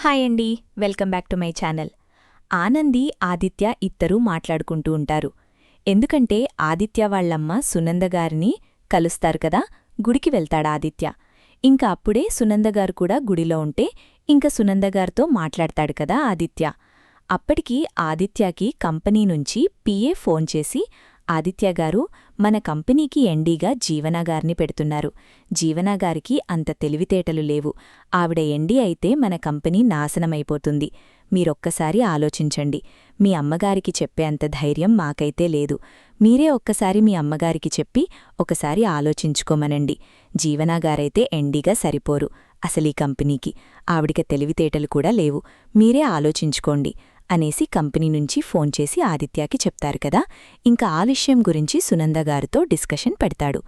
Hi అండి, welcome back to my channel. Anandi, Aditya ఇద్దరూ మాట్లాడుకుంటూ ఉంటారు. ఎందుకంటే ఆదిత్య వాళ్ళమ్మ సునందగారిని కలుస్తారు కదా, గుడికి వెళ్తాడు ఆదిత్య. ఇంక అప్పుడే సునందగారు కూడా గుడిలో ఉంటే ఇంక సునందగారితో మాట్లాడతాడు కదా ఆదిత్య. అప్పటికి ఆదిత్యకి కంపెనీ నుంచి పిఏ ఫోన్ చేసి, ఆదిత్యగారు, మన కంపెనీకి ఎండీగా జీవనాగారిని పెడుతున్నారు. జీవనాగారికి అంత తెలివితేటలు లేవు. ఆవిడ ఎండీ అయితే మన కంపెనీ నాశనమైపోతుంది. మీరొక్కసారి ఆలోచించండి. మీ అమ్మగారికి చెప్పే అంత ధైర్యం మాకైతే లేదు. మీరే ఒక్కసారి మీ అమ్మగారికి చెప్పి ఒకసారి ఆలోచించుకోమనండి. జీవనాగారైతే ఎండీగా సరిపోరు అసలీ కంపెనీకి. ఆవిడికి తెలివితేటలు కూడా లేవు. మీరే ఆలోచించుకోండి అనేసి కంపెనీ నుంచి ఫోన్ చేసి ఆదిత్యకి చెప్తారు కదా. ఇంకా ఆ విషయం గురించి సునందగారితో డిస్కషన్ పెడతాడు.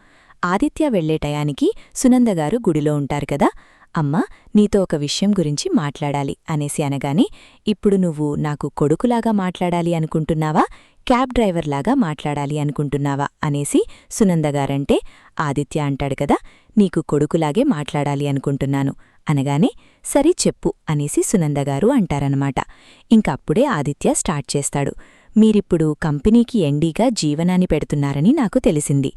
ఆదిత్య వెళ్లే టయానికి సునందగారు గుడిలో ఉంటారు కదా. అమ్మా, నీతో ఒక విషయం గురించి మాట్లాడాలి అనేసి అనగానే, ఇప్పుడు నువ్వు నాకు కొడుకులాగా మాట్లాడాలి అనుకుంటున్నావా, క్యాబ్ డ్రైవర్లాగా మాట్లాడాలి అనుకుంటున్నావా అనేసి సునందగారంటే, ఆదిత్య అంటాడు కదా, నీకు కొడుకులాగే మాట్లాడాలి అనుకుంటున్నాను అనగానే, సరి చెప్పు అనేసి సునందగారు అంటారనమాట. ఇంకప్పుడే ఆదిత్య స్టార్ట్ చేస్తాడు. మీరిప్పుడు కంపెనీకి ఎండీగా జీవనాన్ని పెడుతున్నారని నాకు తెలిసింది.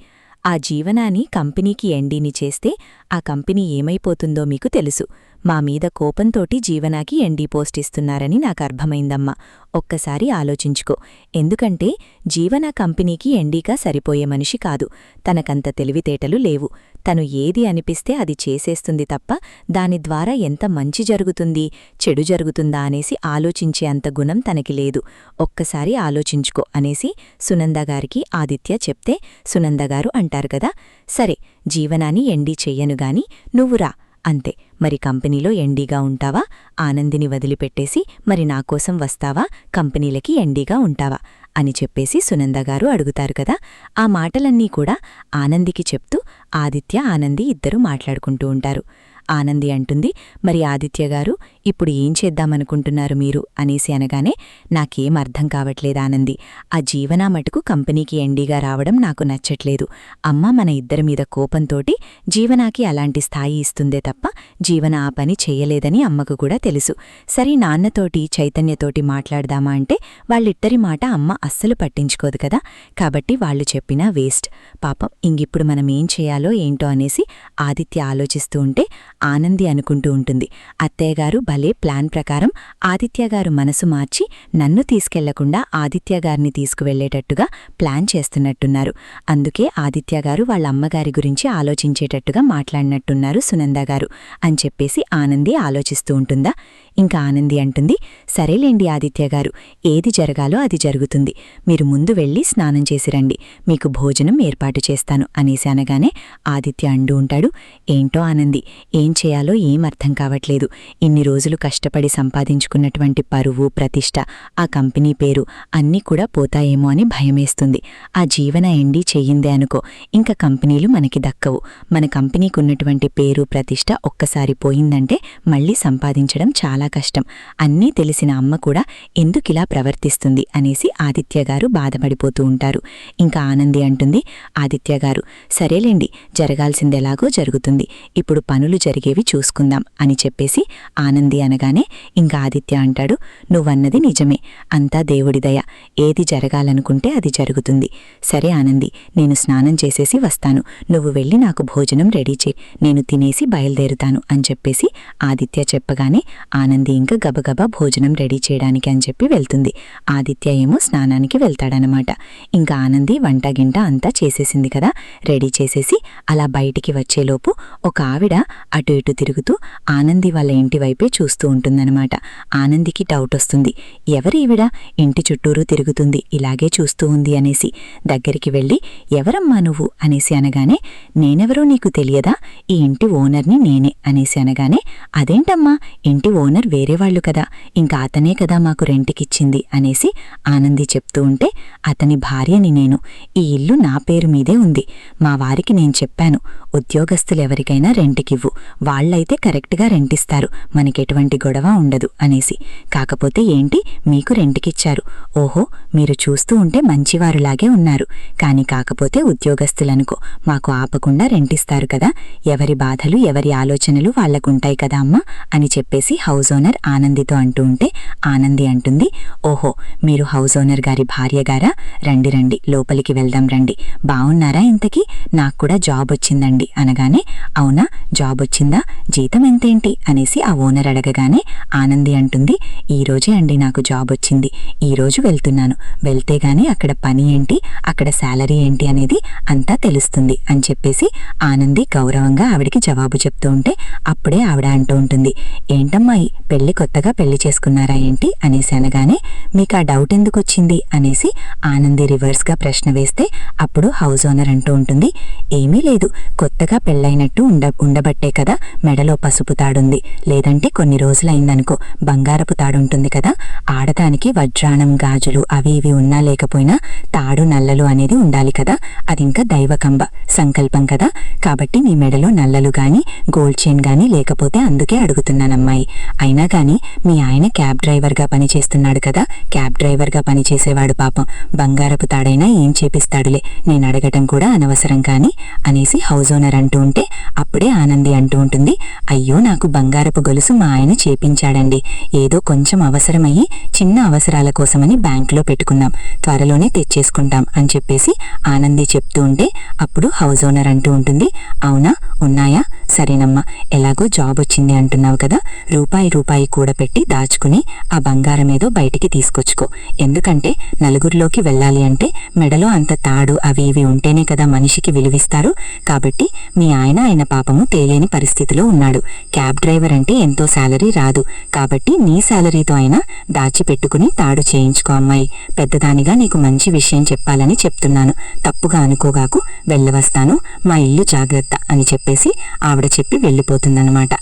ఆ జీవనాన్ని కంపెనీకి ఎండీని చేస్తే ఆ కంపెనీ ఏమైపోతుందో మీకు తెలుసు. మా మీద కోపంతోటి జీవనాకి ఎండీ పోస్ట్ ఇస్తున్నారని నాకర్థమైందమ్మా. ఒక్కసారి ఆలోచించుకో. ఎందుకంటే జీవన కంపెనీకి ఎండీగా సరిపోయే మనిషి కాదు. తనకంత తెలివితేటలు లేవు. తను ఏది అనిపిస్తే అది చేసేస్తుంది తప్ప దాని ద్వారా ఎంత మంచి జరుగుతుంది, చెడు జరుగుతుందా అనేసి ఆలోచించే అంత గుణం తనకి లేదు. ఒక్కసారి ఆలోచించుకో అనేసి సునందగారికి ఆదిత్య చెప్తే, సునందగారు అంటారు కదా, సరే జీవనాన్ని ఎండీ చెయ్యనుగాని నువ్వురా అంతే. మరి కంపెనీలో ఎండీగా ఉంటావా, ఆనందిని వదిలిపెట్టేసి మరి నాకోసం వస్తావా, కంపెనీలకి ఎండీగా ఉంటావా అని చెప్పేసి సునందగారు అడుగుతారు కదా. ఆ మాటలన్నీ కూడా ఆనందికి చెప్తూ ఆదిత్య, ఆనంది ఇద్దరూ మాట్లాడుకుంటూ ఉంటారు. ఆనంది అంటుంది, మరి ఆదిత్యగారు, ఇప్పుడు ఏం చేద్దామనుకుంటున్నారు మీరు అనేసి అనగానే, నాకేం అర్థం కావట్లేదు ఆనంది. ఆ జీవనా మటుకు కంపెనీకి ఎండీగా రావడం నాకు నచ్చట్లేదు. అమ్మ మన ఇద్దరి మీద కోపంతోటి జీవనాకి అలాంటి స్థాయి ఇస్తుందే తప్ప జీవన ఆ పని చెయ్యలేదని అమ్మకు కూడా తెలుసు. సరే నాన్నతోటి చైతన్యతోటి మాట్లాడదామా అంటే వాళ్ళిద్దరి మాట అమ్మ అస్సలు పట్టించుకోదు కదా. కాబట్టి వాళ్ళు చెప్పినా వేస్ట్. పాపం ఇంగిప్పుడు మనమేం చేయాలో ఏంటో అనేసి ఆదిత్య ఆలోచిస్తూ ఉంటే ఆనంది అనుకుంటూ ఉంటుంది, అత్తయ్యగారు భలే ప్లాన్ ప్రకారం ఆదిత్యగారు మనసు మార్చి నన్ను తీసుకెళ్లకుండా ఆదిత్యగారిని తీసుకువెళ్లేటట్టుగా ప్లాన్ చేస్తున్నట్టున్నారు. అందుకే ఆదిత్యగారు వాళ్ళ అమ్మగారి గురించి ఆలోచించేటట్టుగా మాట్లాడినట్టున్నారు సునందగారు అని చెప్పేసి ఆనంది ఆలోచిస్తూ ఉంటుందా. ఇంకా ఆనంది అంటుంది, సరేలేండి ఆదిత్యగారు, ఏది జరగాలో అది జరుగుతుంది. మీరు ముందు వెళ్ళి స్నానం చేసిరండి, మీకు భోజనం ఏర్పాటు చేస్తాను అనేసి అనగానే ఆదిత్య అంటూ ఉంటాడు, ఏంటో ఆనంది, ఏం చేయాలో ఏం అర్థం కావట్లేదు. ఇన్ని రోజులు కష్టపడి సంపాదించుకున్నటువంటి పరువు, ప్రతిష్ట, ఆ కంపెనీ పేరు అన్నీ కూడా పోతాయేమో అని భయమేస్తుంది. ఆ జీవన ఎండీ చెయ్యిందే అనుకో, ఇంక కంపెనీలు మనకి దక్కవు. మన కంపెనీకి ఉన్నటువంటి పేరు, ప్రతిష్ట ఒక్కసారి పోయిందంటే మళ్లీ సంపాదించడం చాలా కష్టం. అన్నీ తెలిసిన అమ్మ కూడా ఎందుకిలా ప్రవర్తిస్తుంది అనేసి ఆదిత్యగారు బాధపడిపోతూ ఉంటారు. ఇంకా ఆనంది అంటుంది, ఆదిత్యగారు, సరేలేండి జరగాల్సిందెలాగో జరుగుతుంది, ఇప్పుడు పనులు జరిగేవి చూసుకుందాం అని చెప్పేసి ఆనంది అనగానే ఇంకా ఆదిత్య అంటాడు, నువ్వన్నది నిజమే, అంతా దేవుడి దయ. ఏది జరగాలనుకుంటే అది జరుగుతుంది. సరే ఆనంది, నేను స్నానం చేసేసి వస్తాను, నువ్వు వెళ్ళి నాకు భోజనం రెడీ చేయి, నేను తినేసి బయలుదేరుతాను అని చెప్పేసి ఆదిత్య చెప్పగానే ఆనంది ఇంకా గబగబా భోజనం రెడీ చేయడానికి అని చెప్పి వెళ్తుంది. ఆదిత్య ఏమో స్నానానికి వెళ్తాడనమాట. ఇంకా ఆనంది వంట గింట అంతా చేసేసింది కదా, రెడీ చేసేసి అలా బయటికి వచ్చేలోపు ఒక ఆవిడ అటు ఇటు తిరుగుతూ ఆనంది వాళ్ళ ఇంటి వైపే చూస్తూ ఉంటుందన్నమాట. ఆనందికి డౌట్ వస్తుంది, ఎవరీవిడ ఇంటి చుట్టూరూ తిరుగుతుంది, ఇలాగే చూస్తూ ఉంది అనేసి దగ్గరికి వెళ్ళి, ఎవరమ్మా నువ్వు అనేసి అనగానే, నేనెవరో నీకు తెలియదా, ఈ ఇంటి ఓనర్ని నేనే అనేసి అనగానే, అదేంటమ్మా ఇంటి ఓనర్ వేరేవాళ్లు కదా, ఇంకా అతనే కదా మాకు రెంటికిచ్చింది అనేసి ఆనంది చెప్తూ ఉంటే, అతని భార్యని నేను, ఈ ఇల్లు నా పేరు మీదే ఉంది. మా వారికి నేను చెప్పాను, ఉద్యోగస్తులెవరికైనా రెంటికివ్వు, వాళ్ళైతే కరెక్ట్గా రెంటిస్తారు, మనకెటువంటి గొడవ ఉండదు అనేసి. కాకపోతే ఏంటి, మీకు రెంటికిచ్చారు. ఓహో, మీరు చూస్తూ ఉంటే మంచివారులాగే ఉన్నారు. కాని కాకపోతే ఉద్యోగస్తులనుకో, మాకు ఆపకుండా రెంటిస్తారు కదా, ఎవరి బాధలు ఎవరి ఆలోచనలు వాళ్లకుంటాయి కదా అమ్మా అని చెప్పేసి హౌస్ ఓనర్ ఆనందితో అంటూ ఉంటే ఆనంది అంటుంది, ఓహో మీరు హౌస్ ఓనర్ గారి భార్య గారా, రండి రండి లోపలికి వెళ్దాం రండి, బావున్నారా ఇంతకీ, నాకు కూడా జాబ్ వచ్చిందండి అనగానే, అవునా జాబ్ వచ్చిందా, జీతం ఎంతేంటి అనేసి ఆ ఓనర్ అడగగానే ఆనంది అంటుంది, ఈరోజే అండి నాకు జాబ్ వచ్చింది, ఈరోజు వెళ్తున్నాను, వెళ్తే గానీ అక్కడ పని ఏంటి అక్కడ శాలరీ ఏంటి అనేది అంతా తెలుస్తుంది అని చెప్పేసి ఆనంది గౌరవంగా ఆవిడికి జవాబు చెప్తూ ఉంటే అప్పుడే ఆవిడ అంటూ ఉంటుంది, ఏంటమ్మాయి కొత్తగా పెళ్లి చేసుకున్నారా ఏంటి అనేసి అనగానే, మీకు ఆ డౌట్ ఎందుకు వచ్చింది అనేసి ఆనంది రివర్స్గా ప్రశ్న వేస్తే అప్పుడు హౌస్ ఓనర్ అంటూ ఉంటుంది, ఏమీ లేదు, కొత్తగా పెళ్ళైనట్టు ఉండబట్టే కదా మెడలో పసుపు తాడుంది, లేదంటే కొన్ని రోజులైందనుకో బంగారపు తాడుంటుంది కదా, ఆడదానికి వజ్రాణం గాజులు అవి ఇవి ఉన్నా లేకపోయినా తాడు నల్లలు అనేది ఉండాలి కదా, అదింకా దైవకంబ సంకల్పం కదా, కాబట్టి నీ మెడలో నల్లలు గాని గోల్డ్ చైన్ గాని లేకపోతే అందుకే అడుగుతున్నానమ్మాయి. అయినా గాని మీ ఆయన క్యాబ్ డ్రైవర్గా పనిచేస్తున్నాడు కదా, క్యాబ్ డ్రైవర్గా పనిచేసేవాడు పాపం బంగారపు తాడైనా ఏం చేపిస్తాడులే, నేను అడగటం కూడా అనవసరం కాని అనేసి హౌస్ ఓనర్ అంటూ ఉంటే అప్పుడే ఆనంది అంటూ ఉంటుంది, అయ్యో నాకు బంగారపు గొలుసు మా ఆయన చేపించాడండి, ఏదో కొంచెం అవసరమయ్యి చిన్న అవసరాల కోసమని బ్యాంకులో పెట్టుకున్నాం, త్వరలోనే తెచ్చేసుకుంటాం అని చెప్పేసి ఆనంది చెప్తూ ఉంటే అప్పుడు హౌస్ ఓనర్ అంటూ ఉంటుంది, అవునా ఉన్నాయా, సరేనమ్మా ఎలాగో జాబ్ వచ్చింది అంటున్నావు కదా, రూపాయి కూడపెట్టి దాచుకుని ఆ బంగారం ఏదో బయటికి తీసుకొచ్చుకో, ఎందుకంటే నలుగురిలోకి వెళ్ళాలి అంటే మెడలో అంత తాడు అవి ఇవి ఉంటేనే కదా మనిషికి విలువిస్తారు, కాబట్టి మీ ఆయన పాపము తేలేని పరిస్థితిలో ఉన్నాడు, క్యాబ్ డ్రైవర్ అంటే ఎంతో శాలరీ రాదు, కాబట్టి నీ శాలరీతో అయినా దాచిపెట్టుకుని తాడు చేయించుకో అమ్మాయి, పెద్దదానిగా నీకు మంచి విషయం చెప్పాలని చెప్తున్నాను, తప్పుగా అనుకోగాకు, వెళ్ళవస్తాను, మా ఇల్లు జాగ్రత్త అని చెప్పేసి ఆవిడ చెప్పి వెళ్ళిపోతుందన్నమాట.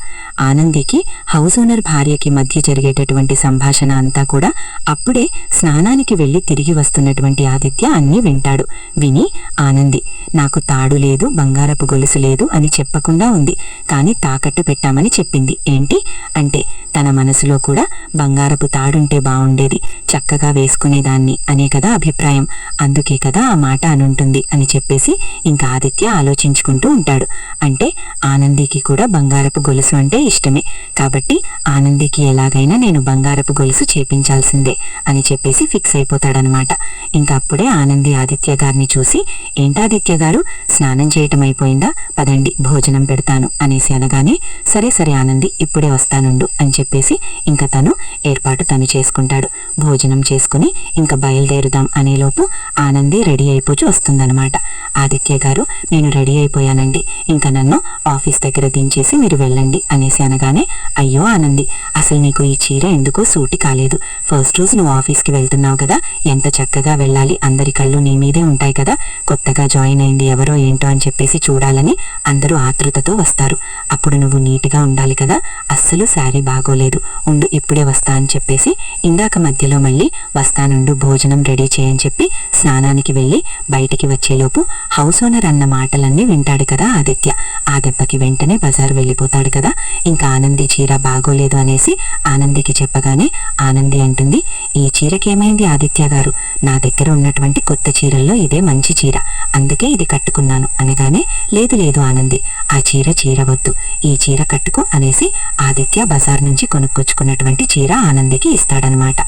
ఆనందికి హౌస్ ఓనర్ భార్యకి మధ్య జరిగేటటువంటి సంభాషణ అంతా కూడా అప్పుడే స్నానానికి వెళ్లి తిరిగి వస్తున్నటువంటి ఆదిత్య అన్నీ వింటాడు. విని ఆనంది, నాకు తాడు లేదు బంగారపు గొలుసు లేదు అని చెప్పకుండా ఉంది, కానీ తాకట్టు పెట్టామని చెప్పింది ఏంటి అంటే తన మనసులో కూడా బంగారపు తాడుంటే బాగుండేది, చక్కగా వేసుకునేదాన్ని అనే కదా అభిప్రాయం, అందుకే కదా ఆ మాట అనుంటుంది అని చెప్పేసి ఇంకా ఆదిత్య ఆలోచించుకుంటూ ఉంటాడు. అంటే ఆనందికి కూడా బంగారపు గొలుసు అంటే ఇష్టమే, కాబట్టి ఆనందికి ఎలాగైనా నేను బంగారపు గొలుసు చేపించాల్సిందే అని చెప్పేసి ఫిక్స్ అయిపోతాడనమాట. ఇంకా అప్పుడే ఆనంది ఆదిత్య గారిని చూసి, ఏంటాదిత్య గారు స్నానం చేయటం అయిపోయిందా, పదండి భోజనం పెడతాను అనేసి అనగానే, సరే సరే ఆనంది ఇప్పుడే వస్తానుండు అని చెప్పేసి ఇంకా తను ఏర్పాటు తను చేసుకుంటాడు. భోజనం చేసుకుని ఇంకా బయలుదేరుదాం అనేలోపు ఆనంది రెడీ అయిపోయి వస్తుందనమాట. ఆదిత్య గారు నేను రెడీ అయిపోయానండి, ఇంకా నన్ను ఆఫీస్ దగ్గర దించేసి మీరు వెళ్ళండి అనేసి అనగానే, అయ్యో ఆనంది అసలు నీకు ఈ చీర ఎందుకో సూటి కాలేదు, ఫస్ట్ రోజు నువ్వు ఆఫీస్కి వెళ్తున్నావు కదా, ఎంత చక్కగా వెళ్ళాలి, అందరి కళ్ళు నీ మీదే ఉంటాయి కదా, కొత్తగా జాయిన్ అయింది ఎవరో ఏంటో అని చెప్పేసి చూడాలని అందరూ ఆతృతతో వస్తారు, అప్పుడు నువ్వు నీట్గా ఉండాలి కదా, అస్సలు శారీ బాగోలేదు, ఉండు ఇప్పుడే వస్తా అని చెప్పేసి ఇందాక మధ్యలో మళ్ళీ వస్తానుండు భోజనం రెడీ చేయని చెప్పి స్నానానికి వెళ్ళి బయటికి వచ్చేలోపు హౌస్ ఓనర్ అన్న మాటలన్నీ వింటాడు కదా ఆదిత్య. ఆ దెబ్బకి వెంటనే బజార్ వెళ్ళిపోతాడు కదా. ఇంకా ఆనంది చీర బాగోలేదు అనేసి ఆనందికి చెప్పగానే ఆనంది అంటుంది, ఈ చీరకేమైంది ఆదిత్య గారు, నా దగ్గర ఉన్నటువంటి కొత్త చీరల్లో ఇదే మంచి చీర, అందుకే ఇది కట్టుకున్నాను అనగానే, లేదు లేదు ఆనంది ఆ చీర వద్దు, ఈ చీర కట్టుకో అనేసి ఆదిత్య బజార్ నుంచి కొనుక్కొచ్చుకున్నటువంటి చీర ఆనందికి ఇస్తాడనమాట.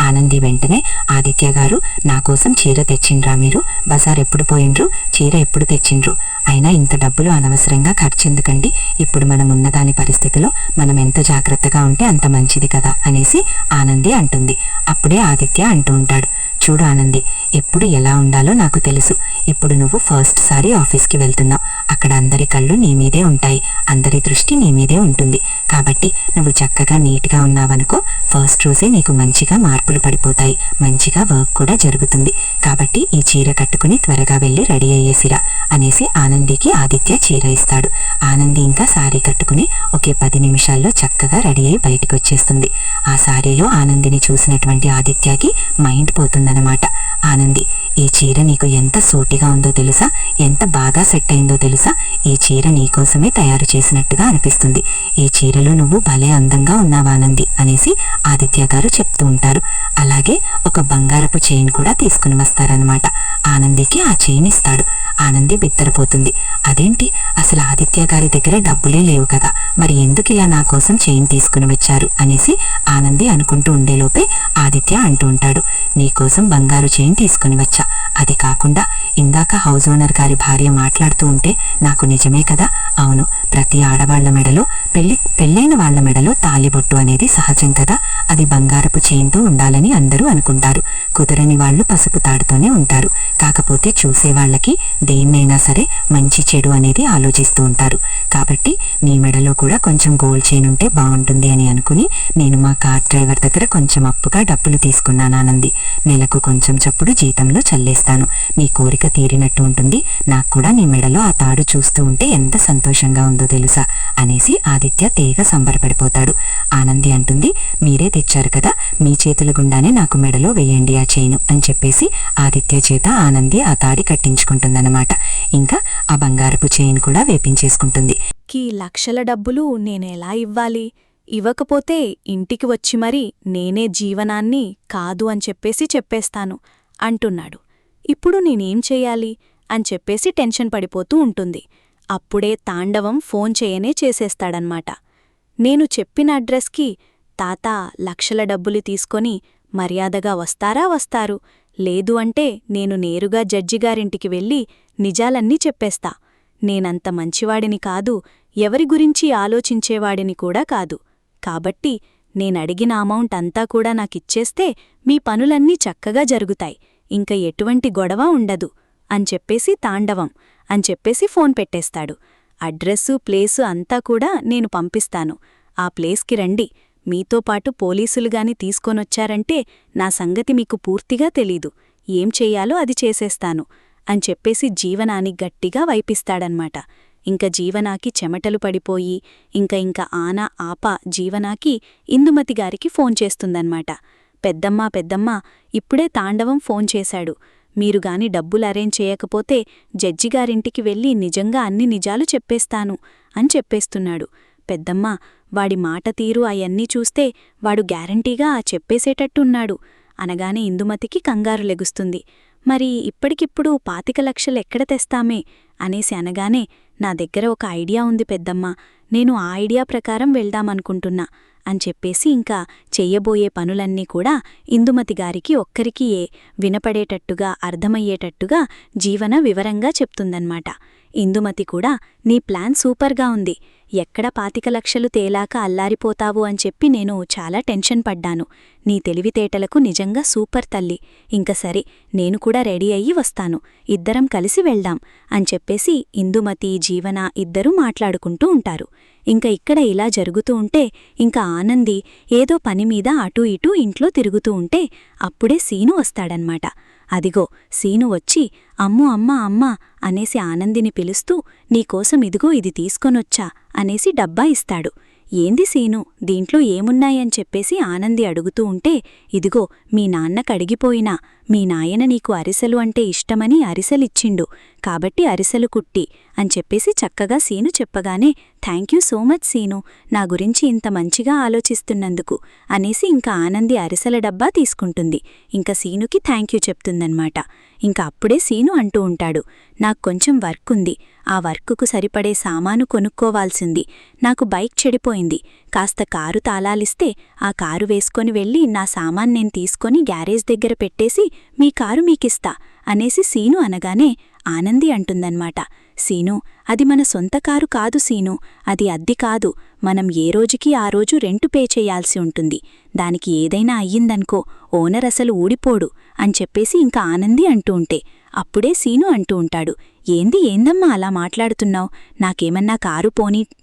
ఆనంది వెంటనే, ఆదిత్య గారు నా కోసం చీర తెచ్చిండ్రా మీరు, బజార్ ఎప్పుడు పోయిండ్రు, చీర ఎప్పుడు తెచ్చిండ్రు, అయినా ఇంత డబ్బులు అనవసరంగా ఖర్చెందుకండి, ఇప్పుడు మనం ఉన్నదాని పరిస్థితిలో మనం ఎంత జాగ్రత్తగా ఉంటే అంత మంచిది కదా అనేసి ఆనంది అంటుంది. అప్పుడే ఆదిత్య అంటూ ఉంటాడు, చూడు ఆనంది ఎప్పుడు ఎలా ఉండాలో నాకు తెలుసు, ఇప్పుడు నువ్వు ఫస్ట్ సారి ఆఫీస్కి వెళ్తున్నావు, అక్కడ అందరి కళ్ళు నీ మీదే ఉంటాయి, అందరి దృష్టి నీ మీదే ఉంటుంది, కాబట్టి నువ్వు చక్కగా నీట్గా ఉన్నావనుకో, ఫస్ట్ రోజే నీకు మంచిగా మార్పులు పడిపోతాయి, మంచిగా వర్క్ కూడా జరుగుతుంది, కాబట్టి ఈ చీర కట్టుకుని త్వరగా వెళ్ళి రెడీ అయ్యేసిరా అనేసి ఆనందికి ఆదిత్య చీర ఇస్తాడు. ఆనంది ఇంకా సారీ కట్టుకుని ఒకే 10 నిమిషాల్లో చక్కగా రెడీ అయి బయటకు వచ్చేస్తుంది. ఆ సారీలో ఆనందిని చూసినటువంటి ఆదిత్యకి మైండ్ పోతుందన్నమాట. ఆనంది ఈ చీర నీకు ఎంత సూటిగా ఉందో తెలుసా, ఎంత బాగా సెట్ అయిందో తెలుసా, ఈ చీర నీకోసమే తయారు చేసినట్టుగా అనిపిస్తుంది, ఈ చీరలో నువ్వు భలే అందంగా ఉన్నావానంది అనేసి ఆదిత్య గారు చెప్తూ ఉంటారు. అలాగే ఒక బంగారపు చైన్ కూడా తీసుకుని వస్తారనమాట. ఆనందికి ఆ చైన్ ఇస్తాడు. ఆనంది బిత్తరపోతుంది. అదేంటి, అసలు ఆదిత్య గారి దగ్గర డబ్బులే లేవు కదా, మరి ఎందుకు ఇలా నా కోసం చైన్ తీసుకుని వచ్చారు అనేసి ఆనంది అనుకుంటూ ఉండేలోపే ఆదిత్య అంటూ ఉంటాడు, నీకోసం బంగారు చైన్ తీసుకుని వచ్చా, అది కాకుండా ఇందాక హౌస్ ఓనర్ గారి భార్య మాట్లాడుతూ ఉంటే నాకు నిజమే కదా, అవును, ప్రతి ఆడవాళ్ల మెడలో పెళ్ళైన వాళ్ల మెడలో తాళిబొట్టు అనేది సహజం కదా, అది బంగారపు చైన్తో ఉండాలని అందరూ అనుకుంటారు. కుదరని వాళ్ళు పసుపు తాడుతోనే ఉంటారు. కాకపోతే చూసే వాళ్ళకి దేన్నైనా సరే మంచి చెడు అనేది ఆలోచిస్తూ ఉంటారు. కాబట్టి నీ మెడలో కూడా కొంచెం గోల్డ్ చైన్ ఉంటే బాగుంటుంది అని అనుకుని నేను మా కార్ డ్రైవర్ దగ్గర కొంచెం అప్పుగా డబ్బులు తీసుకున్నాను ఆనంది. నెలకు కొంచెం చప్పుడు జీతంలో చల్లేస్తాను, నీ కోరిక తీరినట్టు ఉంటుంది. నాకు కూడా నీ మెడలో ఆ తాడు చూస్తూ ఉంటే ఎంత సంతోషంగా ఉందో తెలుసా అనేసి ఆదిత్య తేగ సంబరపడిపోతాడు. ఆనంది అంటుంది, మీరే తెచ్చారు కదా, మీ చేతుల గుండానే నాకు మెడలో వేయండి ఆ చైను అని చెప్పేసి ఆదిత్య చేత ఆనంది ఆ తాడి కట్టించుకుంటుందన్నమాట. ఇంకా ఆ బంగారపు చైన్ కూడా వేపించేసుకుంటుంది. కీ లక్షల డబ్బులు నేనెలా ఇవ్వాలి? ఇవ్వకపోతే ఇంటికి వచ్చి మరి నేనే జీవనాన్ని కాదు అని చెప్పేస్తాను అంటున్నాడు. ఇప్పుడు నేనేం చెయ్యాలి అని చెప్పేసి టెన్షన్ పడిపోతూ ఉంటుంది. అప్పుడే తాండవం ఫోన్ చేసేస్తాడన్మాట. నేను చెప్పిన అడ్రస్కి తాత లక్షల డబ్బులు తీసుకొని మర్యాదగా వస్తారు, లేదు అంటే నేను నేరుగా జడ్జిగారింటికి వెళ్ళి నిజాలన్నీ చెప్పేస్తా. నేనంత మంచివాడిని కాదు, ఎవరి గురించి ఆలోచించేవాడిని కూడా కాదు. కాబట్టి నేనడిగిన అమౌంట్ అంతా కూడా నాకిచ్చేస్తే మీ పనులన్నీ చక్కగా జరుగుతాయి, ఇంక ఎటువంటి గొడవ ఉండదు అని చెప్పేసి తాండవం అని చెప్పేసి ఫోన్ పెట్టేస్తాడు. అడ్రస్సు ప్లేసు అంతా కూడా నేను పంపిస్తాను, ఆ ప్లేస్కి రండి. మీతో పాటు పోలీసులుగాని తీసుకొనొచ్చారంటే నా సంగతి మీకు పూర్తిగా తెలీదు, ఏం చెయ్యాలో అది చేసేస్తాను అని చెప్పేసి జీవనాని గట్టిగా వైపిస్తాడన్మాట. ఇంక జీవనాకి చెమటలు పడిపోయి ఇంక ఆప జీవనాకి ఇందుమతిగారికి ఫోన్ చేస్తుందన్మాట. పెద్దమ్మా ఇప్పుడే తాండవం ఫోన్ చేశాడు, మీరుగాని డబ్బులు అరేంజ్ చేయకపోతే జడ్జిగారింటికి వెళ్ళి నిజంగా అన్ని నిజాలు చెప్పేస్తాను అని చెప్పేస్తున్నాడు. పెద్దమ్మా, వాడి మాట తీరు అయన్నీ చూస్తే వాడు గ్యారంటీగా చెప్పేసేటట్టున్నాడు అనగానే ఇందుమతికి కంగారు లెగుస్తుంది. మరి ఇప్పటికిప్పుడు 25 లక్షలు ఎక్కడ తెస్తామే అనేసి అనగానే, నా దగ్గర ఒక ఐడియా ఉంది పెద్దమ్మా, నేను ఆ ఐడియా ప్రకారం వెళ్దామనుకుంటున్నా అని చెప్పేసి ఇంకా చెయ్యబోయే పనులన్నీ కూడా ఇందుమతిగారికి ఒక్కరికి వినపడేటట్టుగా అర్థమయ్యేటట్టుగా జీవన వివరంగా చెప్తుందన్మాట. ఇందుమతి కూడా నీ ప్లాన్ సూపర్గా ఉంది, ఎక్కడ 25 లక్షలు తేలాక అల్లారిపోతావు అని చెప్పి నేను చాలా టెన్షన్ పడ్డాను. నీ తెలివితేటలకు నిజంగా సూపర్ తల్లి. ఇంక సరే, నేను కూడా రెడీ అయ్యి వస్తాను, ఇద్దరం కలిసి వెళ్దాం అని చెప్పేసి ఇందుమతి జీవన ఇద్దరూ మాట్లాడుకుంటూ ఉంటారు. ఇంక ఇక్కడ ఇలా జరుగుతూ ఉంటే ఇంకా ఆనంది ఏదో పనిమీద అటూ ఇటూ ఇంట్లో తిరుగుతూ ఉంటే అప్పుడే సీను వస్తాడన్మాట. అదిగో సీను వచ్చి అమ్ము అమ్మా అనేసి ఆనందిని పిలుస్తూ, నీకోసం ఇదిగో ఇది తీసుకొనొచ్చా అనేసి డబ్బా ఇస్తాడు. ఏంది సీను, దీంట్లో ఏమున్నాయని చెప్పేసి ఆనంది అడుగుతూ ఉంటే, ఇదిగో మీ నాన్నకడిగిపోయినా మీ నాయన నీకు అరిసెలు అంటే ఇష్టమని అరిసెలిచ్చిండు, కాబట్టి అరిసెలు కుట్టి అని చెప్పేసి చక్కగా సీను చెప్పగానే, థ్యాంక్యూ సో మచ్ సీను, నా గురించి ఇంత మంచిగా ఆలోచిస్తున్నందుకు అనేసి ఇంకా ఆనంది అరిసెల డబ్బా తీసుకుంటుంది. ఇంకా సీనుకి థ్యాంక్యూ చెప్తుందన్మాట. ఇంకా అప్పుడే సీను అంటూ ఉంటాడు, నాకు కొంచెం వర్క్ ఉంది, ఆ వర్కుకు సరిపడే సామాను కొనుక్కోవాల్సింది, నాకు బైక్ చెడిపోయింది, కాస్త కారు తాళాలిస్తే ఆ కారు వేసుకొని వెళ్ళి నా సామాన్ నేను తీసుకొని గ్యారేజ్ దగ్గర పెట్టేసి మీ కారు మీకిస్తా అనేసి సీను అనగానే ఆనంది అంటుందన్మాట, సీను, అది మన సొంత కారు కాదు సీను, అది అద్దె కాదు, మనం ఏ రోజుకి ఆ రోజు రెంటు పే చేయాల్సి ఉంటుంది, దానికి ఏదైనా అయ్యిందనుకో ఓనర్ అసలు ఊడిపోడు అని చెప్పేసి ఇంకా ఆనంది అంటూ ఉంటే అప్పుడే సీను అంటూ ఉంటాడు, ఏందమ్మా అలా మాట్లాడుతున్నావు, నాకేమన్నా కారు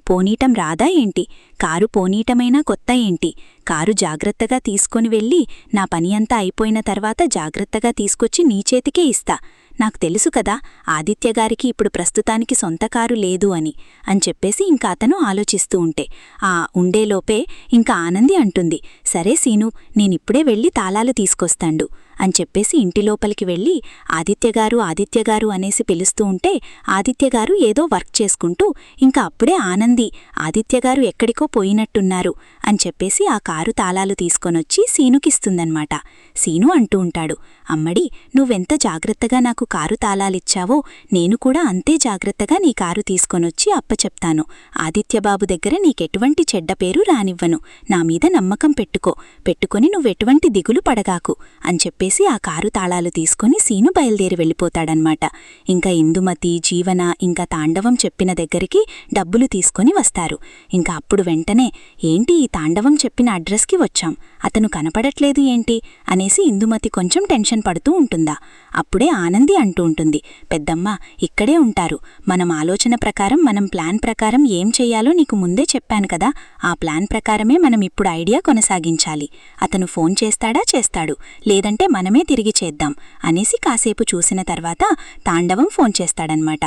పోనీటం రాదా ఏంటి, కారు పోనీటమైనా కొత్త ఏంటి, కారు జాగ్రత్తగా తీసుకొని వెళ్ళి నా పని అంతా అయిపోయిన తర్వాత జాగ్రత్తగా తీసుకొచ్చి నీ చేతికే ఇస్తా, నాకు తెలుసు కదా ఆదిత్యగారికి ఇప్పుడు ప్రస్తుతానికి సొంత కారు లేదు అని చెప్పేసి ఇంకా అతను ఆలోచిస్తూ ఉంటే ఆ ఉండేలోపే ఇంకా ఆనంది అంటుంది, సరే సీను, నేనిప్పుడే వెళ్ళి తాళాలు తీసుకొస్తాండు అని చెప్పేసి ఇంటి లోపలికి వెళ్ళి ఆదిత్యగారు అనేసి పిలుస్తూ ఉంటే ఆదిత్యగారు ఏదో వర్క్ చేసుకుంటూ ఇంకా అప్పుడే ఆనంది ఆదిత్యగారు ఎక్కడికో పోయినట్టున్నారు అని చెప్పేసి ఆ కారు తాళాలు తీసుకొనొచ్చి సీనుకిస్తుందన్నమాట. సీను అంటూ ఉంటాడు, అమ్మడి నువ్వెంత జాగ్రత్తగా నాకు కారు తాళాలిచ్చావో నేను కూడా అంతే జాగ్రత్తగా నీ కారు తీసుకొనొచ్చి అప్పచెప్తాను. ఆదిత్యబాబు దగ్గర నీకెటువంటి చెడ్డ పేరు రానివ్వను. నా మీద నమ్మకం పెట్టుకొని నువ్వెటువంటి దిగులు పడగాకు అని చెప్పేసి ఆ కారు తాళాలు తీసుకొని సీను బయలుదేరి వెళ్ళిపోతాడనమాట. ఇంకా ఇందుమతి, జీవన, ఇంకా తాండవం చెప్పిన దగ్గరికి డబ్బులు తీసుకొని వస్తారు. ఇంకా అప్పుడు వెంటనే ఏంటి ఈ తాండవం చెప్పిన అడ్రస్కి వచ్చాం, అతను కనపడట్లేదు ఏంటి అనేసి ఇందుమతి కొంచెం టెన్షన్ పడుతూ ఉంటుందా. అప్పుడే ఆనంది అంటూ ఉంటుంది, పెద్దమ్మ ఇక్కడే ఉంటారు. మనం ఆలోచన ప్రకారం మనం ప్లాన్ ప్రకారం ఏం చెయ్యాలో నీకు ముందే చెప్పాను కదా, ఆ ప్లాన్ ప్రకారమే మనం ఇప్పుడు ఐడియా కొనసాగించాలి. అతను ఫోన్ చేస్తాడు, లేదంటే మనమే తిరిగి చేద్దాం అనేసి కాసేపు చూసిన తర్వాత తాండవం ఫోన్ చేస్తాడనమాట.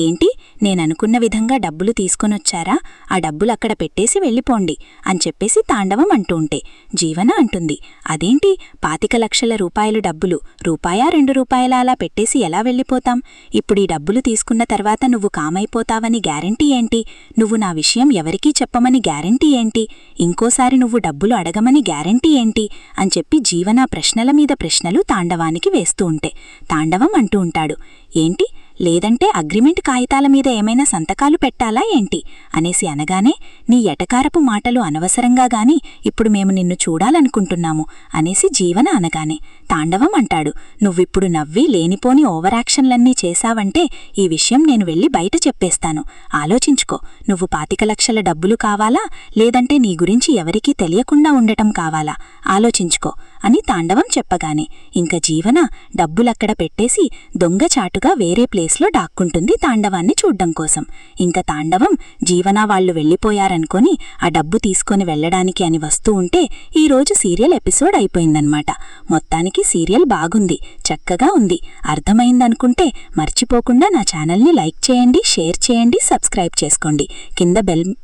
ఏంటి నేననుకున్న విధంగా డబ్బులు తీసుకొనొచ్చారా, ఆ డబ్బులు అక్కడ పెట్టేసి వెళ్ళిపోండి అని చెప్పేసి తాండవం అంటూ ఉంటే జీవన అంటుంది, అదేంటి 25 లక్షల రూపాయలు డబ్బులు రూపాయా 2 రూపాయల అలా పెట్టేసి ఎలా వెళ్ళిపోతాం? ఇప్పుడు ఈ డబ్బులు తీసుకున్న తర్వాత నువ్వు కామైపోతావని గ్యారెంటీ ఏంటి? నువ్వు నా విషయం ఎవరికీ చెప్పమని గ్యారెంటీ ఏంటి? ఇంకోసారి నువ్వు డబ్బులు అడగమని గ్యారెంటీ ఏంటి అని చెప్పి జీవన ప్రశ్నల మీద ప్రశ్నలు తాండవానికి వేస్తూ ఉంటే తాండవం అంటూ ఉంటాడు, ఏంటి లేదంటే అగ్రిమెంట్ కాగితాల మీద ఏమైనా సంతకాలు పెట్టాలా ఏంటి అనేసి అనగానే నీ ఎటకారపు మాటలు అనవసరంగా గాని ఇప్పుడు మేము నిన్ను చూడాలనుకుంటున్నాము అనేసి జీవన అనగానే తాండవం అంటాడు, నువ్విప్పుడు నవ్వి లేనిపోని ఓవరాక్షన్లన్నీ చేశావంటే ఈ విషయం నేను వెళ్ళి బయట చెప్పేస్తాను. ఆలోచించుకో, నువ్వు 25 లక్షల డబ్బులు కావాలా లేదంటే నీ గురించి ఎవరికీ తెలియకుండా ఉండటం కావాలా ఆలోచించుకో అని తాండవం చెప్పగానే ఇంక జీవన డబ్బులక్కడ పెట్టేసి దొంగచాటుగా వేరే ప్లేస్లో దాక్కుంటుంది తాండవాన్ని చూడ్డం కోసం. ఇంక తాండవం జీవన వాళ్ళు వెళ్ళిపోయారనుకొని ఆ డబ్బు తీసుకొని వెళ్లడానికి అని వస్తూ ఉంటే ఈరోజు సీరియల్ ఎపిసోడ్ అయిపోయిందన్నమాట. మొత్తానికి సీరియల్ బాగుంది, చక్కగా ఉంది. అర్థమైందనుకుంటే మర్చిపోకుండా నా ఛానల్ని లైక్ చేయండి, షేర్ చేయండి, సబ్స్క్రైబ్ చేసుకోండి. కింద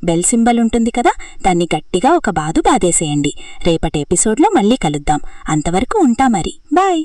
బెల్ సింబల్ ఉంటుంది కదా, దాన్ని గట్టిగా ఒక బాదేసేయండి. రేపటి ఎపిసోడ్లో మళ్ళీ కలుద్దాం. అంతవరకు ఉంటా మరి, బాయ్.